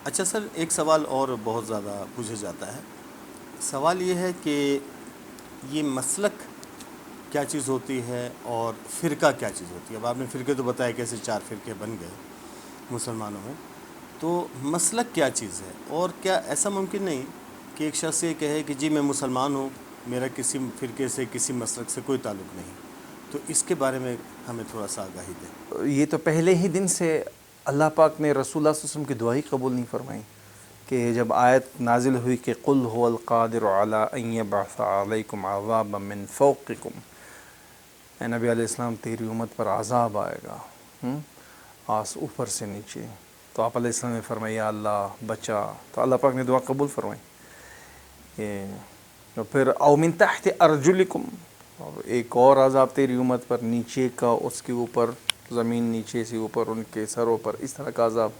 اچھا سر، ایک سوال اور بہت زیادہ پوچھا جاتا ہے. سوال یہ ہے کہ یہ مسلک کیا چیز ہوتی ہے اور فرقہ کیا چیز ہوتی ہے. اب آپ نے فرقے تو بتایا کیسے 4 فرقے بن گئے مسلمانوں میں. تو مسلک کیا چیز ہے، اور کیا ایسا ممکن نہیں کہ ایک شخص یہ کہے کہ جی میں مسلمان ہوں، میرا کسی فرقے سے کسی مسلک سے کوئی تعلق نہیں. تو اس کے بارے میں ہمیں تھوڑا سا آگاہی دیں. یہ تو پہلے ہی دن سے اللہ پاک نے رسول اللہ صلی اللہ علیہ وسلم کی دعا ہی قبول نہیں فرمائی کہ جب آیت نازل ہوئی کہ قل هو القادر علی ان یبعث علیکم عذابا من فوقکم، اے نبی علیہ السلام تیری امت پر عذاب آئے گا اوپر سے نیچے. تو آپ علیہ السلام نے فرمایا یا اللہ بچا، تو اللہ پاک نے دعا قبول فرمائی. تو پھر او من تحت ارجلکم، اور ایک اور عذاب تیری امت پر نیچے کا، اس کے اوپر زمین نیچے سے اوپر ان کے سروں پر، اس طرح کا عذاب.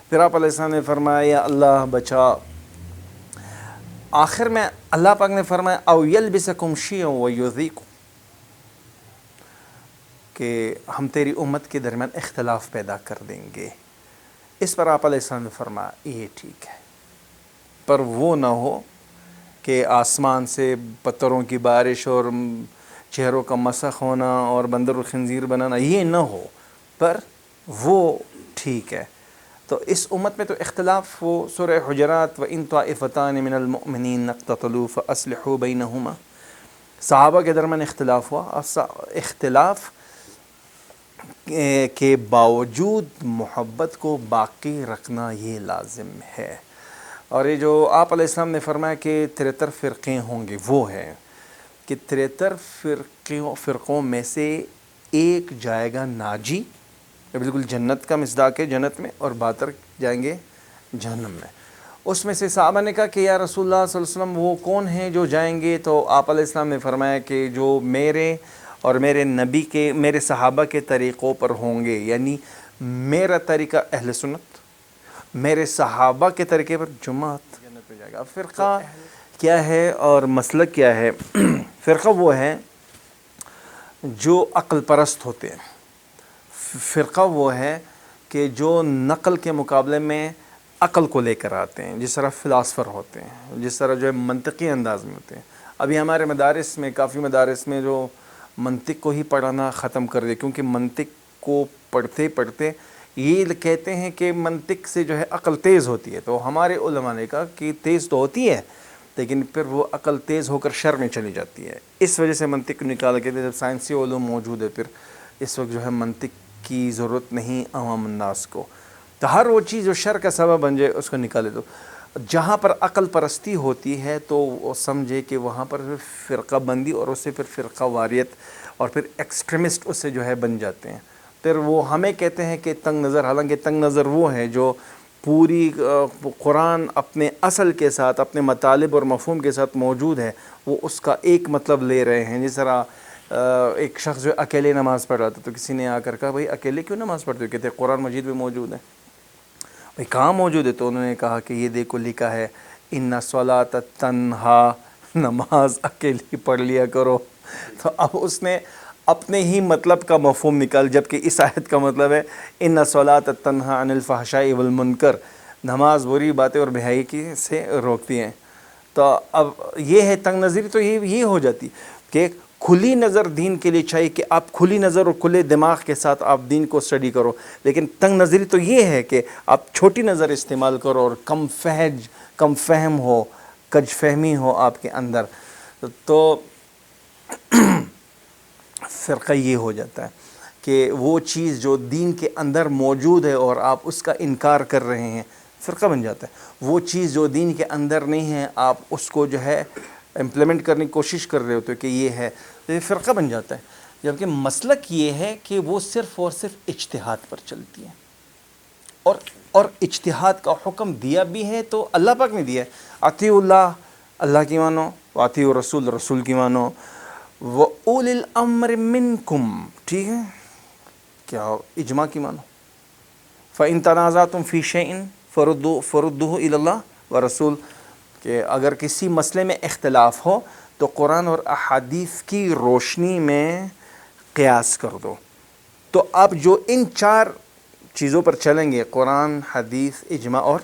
پھر آپ علیہ السلام نے فرمایا یا اللہ بچا. آخر میں اللہ پاک نے فرمایا او یلبسکم شیعا ویذیقکم، کہ ہم تیری امت کے درمیان اختلاف پیدا کر دیں گے. اس پر آپ علیہ السلام نے فرمایا یہ ٹھیک ہے، پر وہ نہ ہو کہ آسمان سے پتھروں کی بارش اور چہروں کا مسخ ہونا اور بندر و خنزیر بنانا، یہ نہ ہو، پر وہ ٹھیک ہے. تو اس امت میں تو اختلاف، وہ سورہ حجرات وَإِن طَائِفَتَانِ مِنَ الْمُؤْمِنِينَ اقْتَتَلُوا فَأَصْلِحُوا بَيْنَهُمَا، صحابہ کے درمیان اختلاف ہوا. اختلاف کے باوجود محبت کو باقی رکھنا یہ لازم ہے. اور یہ جو آپ علیہ السلام نے فرمایا کہ 73 فرقے ہوں گے، وہ ہے کہ 73 فرقوں میں سے ایک جائے گا ناجی، بالکل جنت کا مصداق ہے جنت میں، اور 72 جائیں گے جہنم میں. اس میں سے صحابہ نے کہا کہ یا رسول اللہ صلی اللہ علیہ وسلم وہ کون ہیں جو جائیں گے؟ تو آپ علیہ السلام نے فرمایا کہ جو میرے اور میرے نبی کے، میرے صحابہ کے طریقوں پر ہوں گے، یعنی میرا طریقہ اہل سنت، میرے صحابہ کے طریقے پر جماعت، جنت میں جائے گا. اب فرقہ کیا ہے اور مسلک کیا ہے؟ فرقہ وہ ہے جو عقل پرست ہوتے ہیں. فرقہ وہ ہے کہ جو نقل کے مقابلے میں عقل کو لے کر آتے ہیں، جس طرح فلاسفر ہوتے ہیں، جس طرح جو ہے منطقی انداز میں ہوتے ہیں. ابھی ہمارے مدارس میں، کافی مدارس میں جو منطق کو ہی پڑھانا ختم کر دے، کیونکہ منطق کو پڑھتے پڑھتے یہ کہتے ہیں کہ منطق سے جو ہے عقل تیز ہوتی ہے. تو ہمارے علماء نے کہا کہ تیز تو ہوتی ہے، لیکن پھر وہ عقل تیز ہو کر شر میں چلی جاتی ہے. اس وجہ سے منطق نکالا گیا تھا. جب سائنسی علوم موجود ہے، پھر اس وقت جو ہے منطق کی ضرورت نہیں عوام الناس کو. تو ہر وہ چیز جو شر کا سبب بن جائے اس کو نکالے دو. جہاں پر عقل پرستی ہوتی ہے تو وہ سمجھے کہ وہاں پر فرقہ بندی، اور اس سے پھر فرقہ واریت، اور پھر ایکسٹریمسٹ اس سے جو ہے بن جاتے ہیں. پھر وہ ہمیں کہتے ہیں کہ تنگ نظر، حالانکہ تنگ نظر وہ ہیں جو پوری قرآن اپنے اصل کے ساتھ، اپنے مطالب اور مفہوم کے ساتھ موجود ہے، وہ اس کا ایک مطلب لے رہے ہیں. جس طرح ایک شخص جو اکیلے نماز پڑھ رہا تھا، تو کسی نے آ کر کہا بھائی اکیلے کیوں نماز پڑھتے ہو؟ کہتے ہیں قرآن مجید میں موجود ہے. بھائی کہاں موجود ہے؟ تو انہوں نے کہا کہ یہ دیکھو لکھا ہے ان الصلاۃ تنہا، نماز اکیلی پڑھ لیا کرو. تو اب اس نے اپنے ہی مطلب کا مفہوم نکال، جبکہ اس آیت کا مطلب ہے ان الصلاۃ تنہا عن الفحشاء والمنکر، نماز بری باتیں اور بے حیائی کی سے روکتی ہیں. تو اب یہ ہے تنگ نظری. تو یہ ہو جاتی کہ کھلی نظر دین کے لیے چاہیے کہ آپ کھلی نظر اور کھلے دماغ کے ساتھ آپ دین کو اسٹڈی کرو، لیکن تنگ نظری تو یہ ہے کہ آپ چھوٹی نظر استعمال کرو اور کم فہم ہو، کج فہمی ہو آپ کے اندر. تو فرقہ یہ ہو جاتا ہے کہ وہ چیز جو دین کے اندر موجود ہے اور آپ اس کا انکار کر رہے ہیں، فرقہ بن جاتا ہے. وہ چیز جو دین کے اندر نہیں ہے، آپ اس کو جو ہے امپلیمنٹ کرنے کی کوشش کر رہے ہوتے کہ یہ ہے، تو یہ فرقہ بن جاتا ہے. جبکہ مسلک یہ ہے کہ وہ صرف اور صرف اجتہاد پر چلتی ہے، اور اجتہاد کا حکم دیا بھی ہے تو اللہ پاک نے دیا ہے. اطیعوا اللہ، اللہ کی مانو، واطیعوا الرسول، رسول کی مانو، وَأُولِي الْأَمْرِ مِنْكُمْ، ٹھیک ہے، کیا اجماع کی مانو. فَإِن تَنَازَعْتُمْ فِي شَيْءٍ فَرُدُّوهُ إِلَى اللَّهِ وَرَسُولِ، کہ اگر کسی مسئلے میں اختلاف ہو تو قرآن اور احادیث کی روشنی میں قیاس کر دو. تو آپ جو ان 4 چیزوں پر چلیں گے، قرآن، حدیث، اجماع اور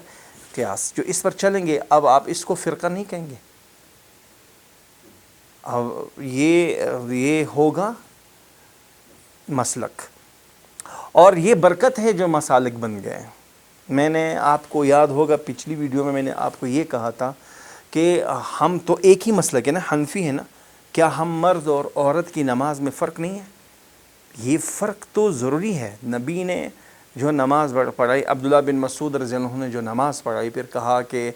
قیاس جو اس پر چلیں گے، اب آپ اس کو فرقہ نہیں کہیں گے، اب یہ ہوگا مسلک، اور یہ برکت ہے جو مسالک بن گئے ہیں۔ میں نے آپ کو یاد ہوگا پچھلی ویڈیو میں نے آپ کو یہ کہا تھا کہ ہم تو ایک ہی مسلک ہے نا، حنفی ہے نا، کیا ہم مرد اور عورت کی نماز میں فرق نہیں ہے؟ یہ فرق تو ضروری ہے۔ نبی نے جو نماز پڑھائی، عبداللہ بن مسعود رضی اللہ عنہ نے جو نماز پڑھائی، پھر کہا کہ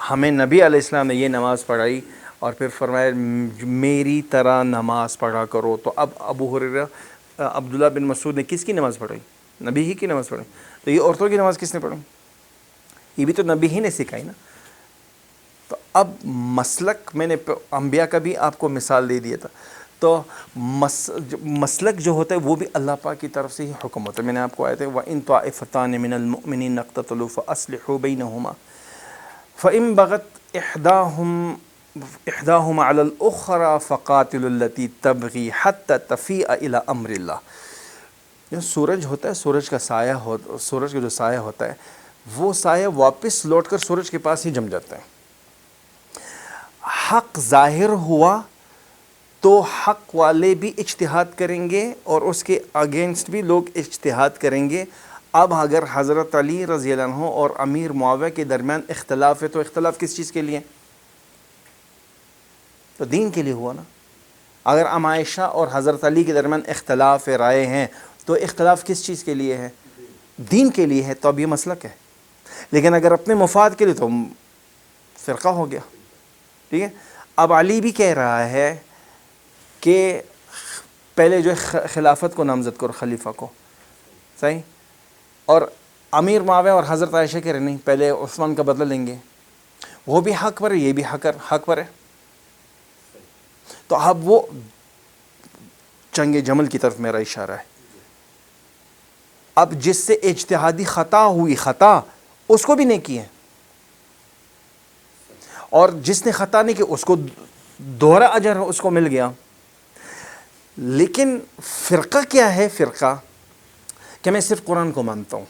ہمیں نبی علیہ السلام نے یہ نماز پڑھائی، اور پھر فرمایا میری طرح نماز پڑھا کرو۔ تو اب ابو ہریرہ عبداللہ بن مسعود نے کس کی نماز پڑھائی؟ نبی ہی کی نماز پڑھائی۔ تو یہ عورتوں کی نماز کس نے پڑھی؟ یہ بھی تو نبی ہی نے سکھائی نا۔ تو اب مسلک، میں نے انبیاء کا بھی آپ کو مثال دے دیا تھا، تو مسلک جو ہوتا ہے وہ بھی اللہ پاک کی طرف سے ہی حکم ہوتا ہے۔ میں نے آپ کو آئے تھے وَإِن طَائِفَتَانِ مِنَ الْمُؤْمِنِينَ اقْتَتَلُوا فَأَصْلِحُوا بَيْنَهُمَا فَإِن بَغَتْ إِحْدَاهُمَا عَلَى الْأُخْرَى فَقَاتِلُوا الَّتِي تَبْغِي حَتَّى تَفِيءَ إِلَى أَمْرِ اللَّهِ۔ جو سورج ہوتا ہے، سورج کا سایہ سورج کا جو سایہ ہوتا ہے، وہ سایہ واپس لوٹ کر سورج کے پاس ہی جم جاتا ہے۔ حق ظاہر ہوا تو حق والے بھی اجتہاد کریں گے اور اس کے اگینسٹ بھی لوگ اجتہاد کریں گے۔ اب اگر حضرت علی رضی اللہ عنہ اور امیر معاویہ کے درمیان اختلاف ہے تو اختلاف کس چیز کے لیے؟ تو دین کے لیے ہوا نا۔ اگر ام عائشہ اور حضرت علی کے درمیان اختلاف رائے ہیں تو اختلاف کس چیز کے لیے ہے؟ دین کے لیے ہے، تو اب یہ مسلک ہے۔ لیکن اگر اپنے مفاد کے لیے تو فرقہ ہو گیا، ٹھیک ہے۔ اب علی بھی کہہ رہا ہے کہ پہلے جو خلافت کو نامزد کرو، خلیفہ کو، صحیح، اور امیر معاویہ اور حضرت عائشہ کہہ رہے نہیں، پہلے عثمان کا بدلہ لیں گے۔ وہ بھی حق پر ہے، یہ بھی حق پر ہے۔ تو اب وہ جنگ جمل کی طرف میرا اشارہ ہے۔ اب جس سے اجتہادی خطا ہوئی، خطا اس کو بھی نیکی ہے، اور جس نے خطا نہیں کی اس کو دوہرا اجر اس کو مل گیا۔ لیکن فرقہ کیا ہے؟ فرقہ کہ میں صرف قرآن کو مانتا ہوں۔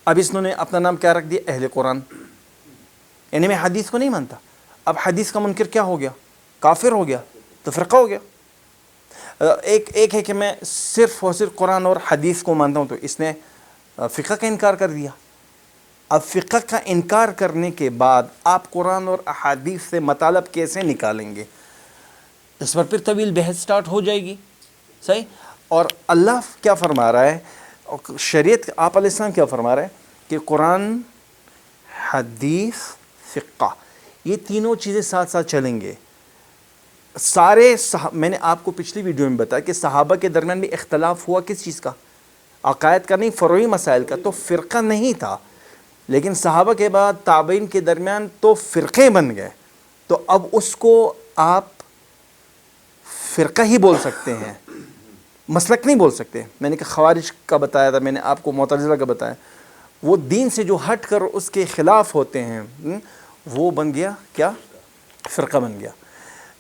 اب اس نے اپنا نام کیا رکھ دیا؟ اہل قرآن، یعنی میں حدیث کو نہیں مانتا۔ اب حدیث کا منکر کیا ہو گیا؟ کافر ہو گیا، تو فرقہ ہو گیا۔ ایک ہے کہ میں صرف اور صرف قرآن اور حدیث کو مانتا ہوں، تو اس نے فقہ کا انکار کر دیا۔ اب فقہ کا انکار کرنے کے بعد آپ قرآن اور احادیث سے مطالب کیسے نکالیں گے؟ اس پر پھر طویل بحث سٹارٹ ہو جائے گی، صحیح۔ اور اللہ کیا فرما رہا ہے، شریعت آپ علیہ السلام کیا فرما رہا ہے کہ قرآن، حدیث، فقہ، یہ تینوں چیزیں ساتھ ساتھ چلیں گے۔ میں نے آپ کو پچھلی ویڈیو میں بتایا کہ صحابہ کے درمیان بھی اختلاف ہوا کس چیز کا؟ عقائد کا نہیں، فروعی مسائل کا، تو فرقہ نہیں تھا۔ لیکن صحابہ کے بعد تابعین کے درمیان تو فرقے بن گئے، تو اب اس کو آپ فرقہ ہی بول سکتے ہیں، مسلک نہیں بول سکتے۔ میں نے کہا خوارج کا بتایا تھا، میں نے آپ کو معتزلہ کا بتایا، وہ دین سے جو ہٹ کر اس کے خلاف ہوتے ہیں، وہ بن گیا کیا؟ فرقہ بن گیا۔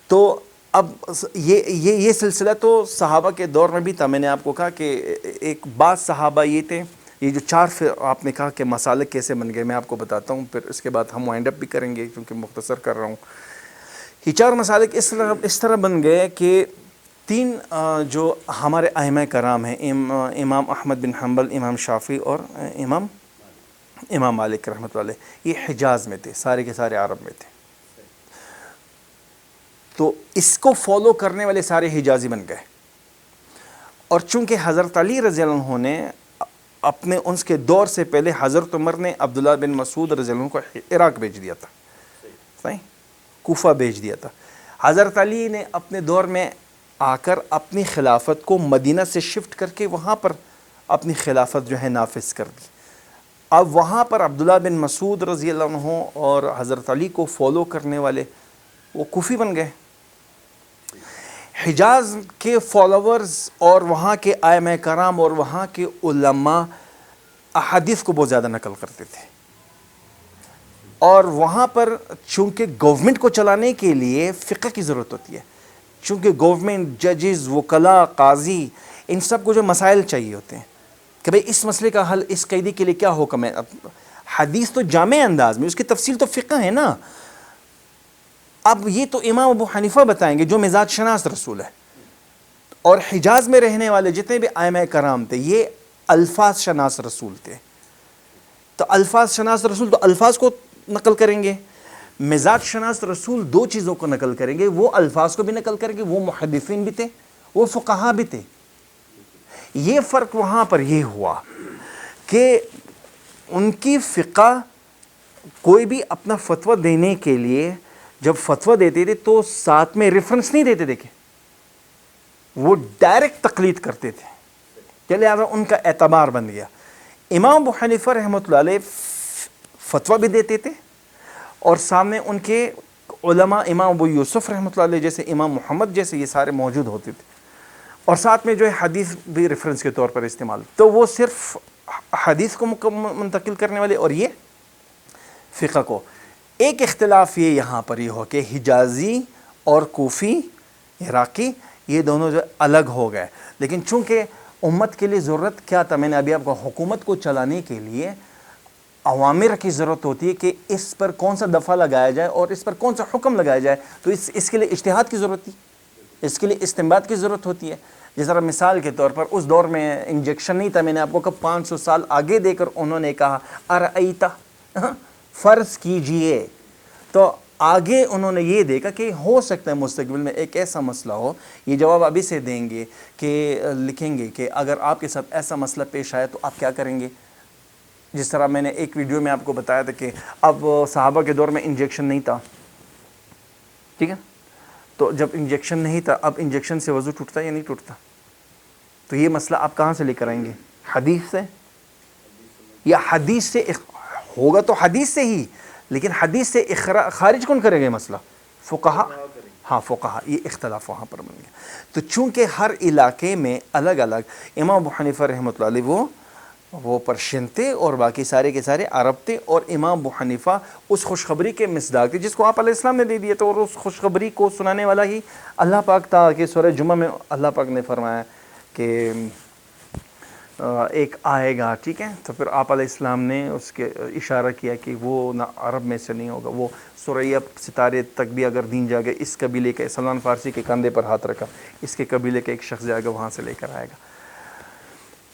تو اب یہ سلسلہ تو صحابہ کے دور میں بھی تھا۔ میں نے آپ کو کہا کہ ایک بعض صحابہ یہ تھے، یہ جو چار آپ نے کہا کہ مسالک کیسے بن گئے، میں آپ کو بتاتا ہوں، پھر اس کے بعد ہم وائنڈ اپ بھی کریں گے کیونکہ مختصر کر رہا ہوں۔ یہ چار مسالک اس طرح بن گئے کہ تین جو ہمارے ائمہ کرام ہیں، امام احمد بن حنبل، امام شافعی اور امام مالک رحمۃ اللہ علیہ، یہ حجاز میں تھے، سارے کے سارے عرب میں تھے۔ تو اس کو فالو کرنے والے سارے حجازی بن گئے، اور چونکہ حضرت علی رضی اللہ عنہ نے اپنے ان کے دور سے پہلے حضرت عمر نے عبداللہ بن مسعود رضی اللہ عنہ کو عراق بھیج دیا تھا، صحیح، کوفہ بھیج دیا تھا۔ حضرت علی نے اپنے دور میں آ کر اپنی خلافت کو مدینہ سے شفٹ کر کے وہاں پر اپنی خلافت جو ہے نافذ کر دی۔ اب وہاں پر عبداللہ بن مسعود رضی اللہ عنہ اور حضرت علی کو فالو کرنے والے وہ کوفی بن گئے۔ حجاز کے فالوورز اور وہاں کے ائمہ کرام اور وہاں کے علماء احادیث کو بہت زیادہ نقل کرتے تھے، اور وہاں پر چونکہ گورنمنٹ کو چلانے کے لیے فقہ کی ضرورت ہوتی ہے، چونکہ گورنمنٹ، ججز، وکلاء، قاضی، ان سب کو جو مسائل چاہیے ہوتے ہیں کہ بھئی اس مسئلے کا حل اس قیدی کے لیے کیا حکم ہے۔ حدیث تو جامع انداز میں، اس کی تفصیل تو فقہ ہے نا. اب یہ تو امام ابو حنیفہ بتائیں گے جو مزاج شناس رسول ہے، اور حجاز میں رہنے والے جتنے بھی ائمہ کرام تھے یہ الفاظ شناس رسول تھے. تو الفاظ شناس رسول تو الفاظ کو نقل کریں گے، مزاج شناس رسول دو چیزوں کو نقل کریں گے، وہ الفاظ کو بھی نقل کریں گے، وہ محدثین بھی تھے، وہ فقہا بھی تھے. یہ فرق وہاں پر یہ ہوا کہ ان کی فقہ کوئی بھی اپنا فتویٰ دینے کے لیے جب فتویٰ دیتے تھے تو ساتھ میں ریفرنس نہیں دیتے تھے، کہ وہ ڈائریکٹ تقلید کرتے تھے، چلے لہٰذا ان کا اعتبار بن گیا. امام ابو حنیفہ رحمۃ اللہ علیہ فتویٰ بھی دیتے تھے، اور سامنے ان کے علماء امام ابو یوسف رحمۃ اللہ علیہ جیسے، امام محمد جیسے، یہ سارے موجود ہوتے تھے، اور ساتھ میں جو ہے حدیث بھی ریفرنس کے طور پر استعمال. تو وہ صرف حدیث کو منتقل کرنے والے اور یہ فقہ کو. ایک اختلاف یہ یہاں پر یہ ہو کہ حجازی اور کوفی عراقی یہ دونوں جو الگ ہو گئے، لیکن چونکہ امت کے لیے ضرورت کیا تھا، میں نے ابھی آپ کو، حکومت کو چلانے کے لیے اوامر کی ضرورت ہوتی ہے کہ اس پر کون سا دفعہ لگایا جائے اور اس پر کون سا حکم لگایا جائے. تو اس کے لیے اجتہاد کی ضرورت تھی، اس کے لیے استنباط کی ضرورت ہوتی ہے. جس طرح مثال کے طور پر اس دور میں انجیکشن نہیں تھا، میں نے آپ کو کب 500 سال آگے دے کر انہوں نے کہا ارأیتا، فرض کیجئے. تو آگے انہوں نے یہ دیکھا کہ ہو سکتا ہے مستقبل میں ایک ایسا مسئلہ ہو، یہ جواب ابھی سے دیں گے کہ لکھیں گے کہ اگر آپ کے ساتھ ایسا مسئلہ پیش آیا تو آپ کیا کریں گے. جس طرح میں نے ایک ویڈیو میں آپ کو بتایا تھا کہ اب صحابہ کے دور میں انجیکشن نہیں تھا، ٹھیک ہے، تو جب انجیکشن نہیں تھا، اب انجیکشن سے وضو ٹوٹتا یا نہیں ٹوٹتا؟ تو یہ مسئلہ آپ کہاں سے لے کر آئیں گے؟ حدیث سے، یا حدیث سے ہوگا تو حدیث سے ہی، لیکن حدیث سے خارج کون کرے گا مسئلہ؟ فقہا. ہاں فقہا. یہ اختلاف وہاں پر بن گیا. تو چونکہ ہر علاقے میں الگ الگ، امام ابو حنیفہ رحمۃ اللہ علیہ وہ پرشین تھے اور باقی سارے کے سارے عرب تھے، اور امام ابو حنیفہ اس خوشخبری کے مصداق تھے جس کو آپ علیہ السلام نے دے دیا تھا، اور اس خوشخبری کو سنانے والا ہی اللہ پاک تھا. کہ سورہ جمعہ میں اللہ پاک نے فرمایا کہ ایک آئے گا، ٹھیک ہے، تو پھر آپ علیہ السلام نے اس کے اشارہ کیا کہ وہ نہ عرب میں سے نہیں ہوگا. وہ سورہ ستارے تک بھی اگر دین جائے گا، اس قبیلے کے، سلمان فارسی کے کندھے پر ہاتھ رکھا، اس کے قبیلے کا ایک شخص جائے گا، وہاں سے لے کر آئے گا.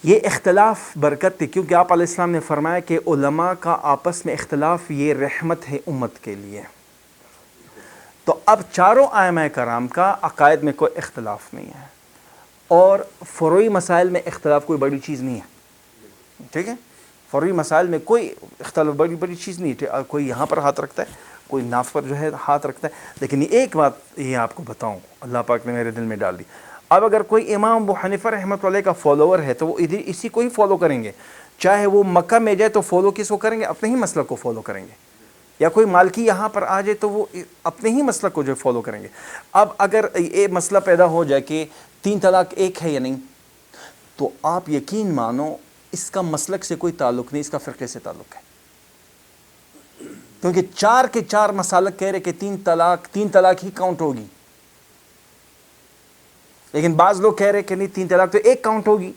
یہ اختلاف برکت تھی، کیونکہ آپ علیہ السلام نے فرمایا کہ علماء کا آپس میں اختلاف یہ رحمت ہے امت کے لیے. تو اب چاروں ائمہ کرام کا عقائد میں کوئی اختلاف نہیں ہے، اور فروعی مسائل میں اختلاف کوئی بڑی چیز نہیں ہے، ٹھیک ہے. فروعی مسائل میں کوئی اختلاف بڑی چیز نہیں ہے. کوئی یہاں پر ہاتھ رکھتا ہے، کوئی ناف پر جو ہے ہاتھ رکھتا ہے. لیکن ایک بات یہ آپ کو بتاؤں، اللہ پاک نے میرے دل میں ڈال دی. اب اگر کوئی امام ابو حنیفہ رحمۃ اللہ کا فالوور ہے تو وہ ادھر اسی کو ہی فالو کریں گے، چاہے وہ مکہ میں جائے تو فالو کس کو کریں گے؟ اپنے ہی مسلک کو فالو کریں گے. یا کوئی مالکی یہاں پر آ جائے تو وہ اپنے ہی مسلک کو جو فالو کریں گے. اب اگر یہ مسئلہ پیدا ہو جائے کہ 3 طلاق ایک ہے یا نہیں، تو آپ یقین مانو اس کا مسلک سے کوئی تعلق نہیں، اس کا فرقے سے تعلق ہے. کیونکہ 4 کے 4 مسالک کہہ رہے کہ 3 طلاق ہی کاؤنٹ ہوگی، لیکن بعض لوگ کہہ رہے کہ نہیں 3 طلاق تو ایک کاؤنٹ ہوگی.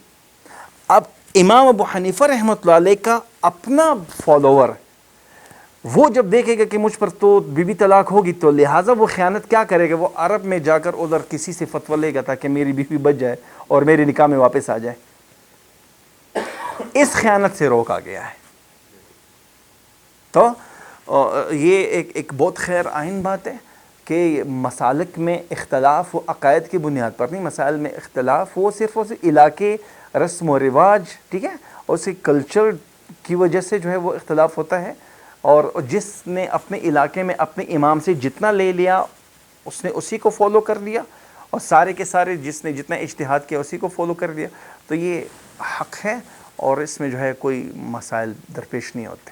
اب امام ابو حنیفہ رحمۃ اللہ علیہ کا اپنا فالوور وہ جب دیکھے گا کہ مجھ پر تو بی طلاق ہوگی، تو لہٰذا وہ خیانت کیا کرے گا؟ وہ عرب میں جا کر ادھر کسی سے فتویٰ لے گا تاکہ میری بیوی بچ جائے اور میری نکاح میں واپس آ جائے. اس خیانت سے روکا گیا ہے. تو یہ ایک بہت خیر آئین بات ہے کہ مسالک میں اختلاف و عقائد کی بنیاد پر نہیں، مسائل میں اختلاف وہ صرف علاقے، رسم و رواج، ٹھیک ہے، اور اسی کلچر کی وجہ سے جو ہے وہ اختلاف ہوتا ہے. اور جس نے اپنے علاقے میں اپنے امام سے جتنا لے لیا اس نے اسی کو فالو کر لیا، اور سارے کے سارے جس نے جتنا اجتہاد کیا اسی کو فالو کر لیا. تو یہ حق ہے، اور اس میں جو ہے کوئی مسائل درپیش نہیں ہوتے.